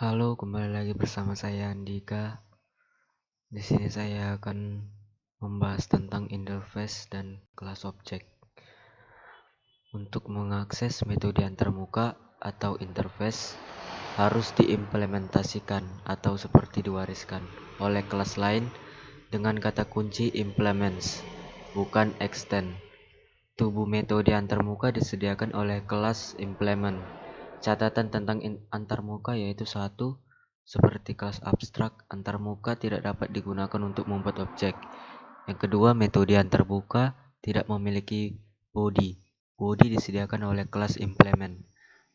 Halo, kembali lagi bersama saya Andika. Di sini saya akan membahas tentang interface dan kelas objek. Untuk mengakses metode antarmuka atau interface harus diimplementasikan atau seperti diwariskan oleh kelas lain dengan kata kunci implements, bukan extend. Tubuh metode antarmuka disediakan oleh kelas implement. Catatan tentang antarmuka yaitu 1. Seperti kelas abstrak, antarmuka tidak dapat digunakan untuk membuat objek. Yang kedua, metode antarmuka tidak memiliki body. Body disediakan oleh kelas implement.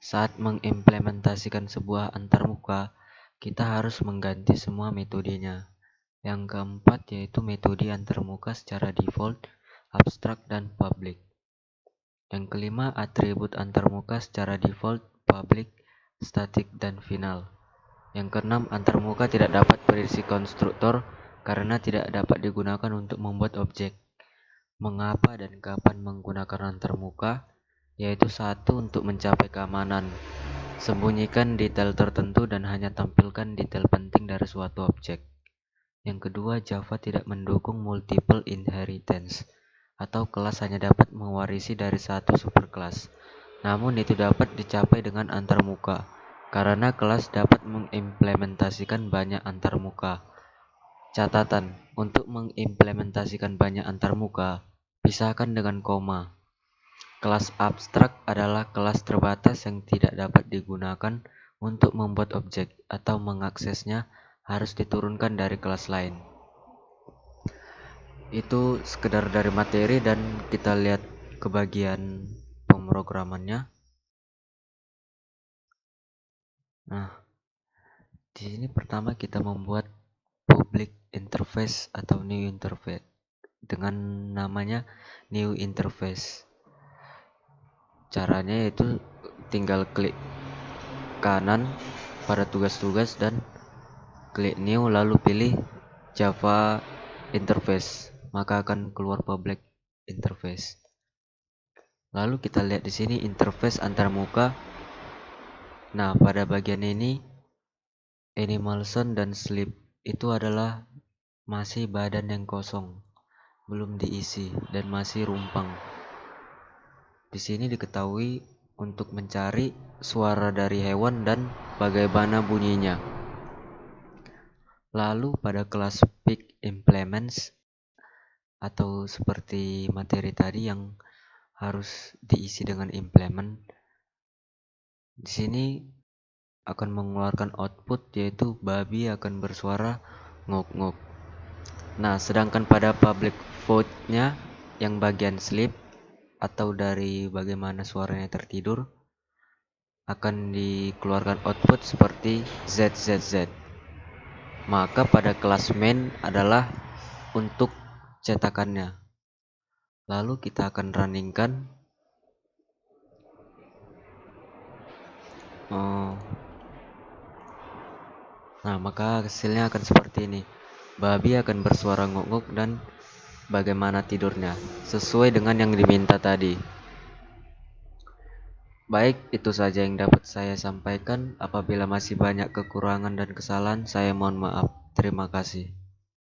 Saat mengimplementasikan sebuah antarmuka, kita harus mengganti semua metodenya. Yang keempat yaitu metode antarmuka secara default, abstrak, dan public. Yang kelima, atribut antarmuka secara default, public, static, dan final. Yang keenam, antarmuka tidak dapat berisi konstruktor karena tidak dapat digunakan untuk membuat objek. Mengapa dan kapan menggunakan antarmuka? Yaitu 1. Untuk mencapai keamanan. Sembunyikan detail tertentu dan hanya tampilkan detail penting dari suatu objek. Yang kedua, Java tidak mendukung multiple inheritance, atau kelas hanya dapat mewarisi dari satu superkelas. Namun itu dapat dicapai dengan antarmuka, karena kelas dapat mengimplementasikan banyak antarmuka. Catatan, untuk mengimplementasikan banyak antarmuka, pisahkan dengan koma. Kelas abstrak adalah kelas terbatas yang tidak dapat digunakan untuk membuat objek atau mengaksesnya harus diturunkan dari kelas lain. Itu sekedar dari materi dan kita lihat ke bagian pemrogramannya. Nah, di sini pertama kita membuat public interface atau new interface dengan namanya new interface. Caranya yaitu tinggal klik kanan pada tugas-tugas dan klik new lalu pilih Java interface, maka akan keluar public interface. Lalu kita lihat di sini interface antarmuka. Nah, pada bagian ini animal sound dan sleep itu adalah masih badan yang kosong, belum diisi dan masih rumpang. Di sini diketahui untuk mencari suara dari hewan dan bagaimana bunyinya. Lalu pada kelas pick implements atau seperti materi tadi yang harus diisi dengan implement, di sini akan mengeluarkan output yaitu babi akan bersuara ngok-ngok. Nah, sedangkan pada public void-nya yang bagian sleep atau dari bagaimana suaranya tertidur akan dikeluarkan output seperti ZZZ. Maka pada kelas main adalah untuk cetakannya. Lalu kita akan runningkan. Nah, maka hasilnya akan seperti ini. Babi akan bersuara ngok-ngok dan bagaimana tidurnya, sesuai dengan yang diminta tadi. Baik, itu saja yang dapat saya sampaikan. Apabila masih banyak kekurangan dan kesalahan, saya mohon maaf. Terima kasih.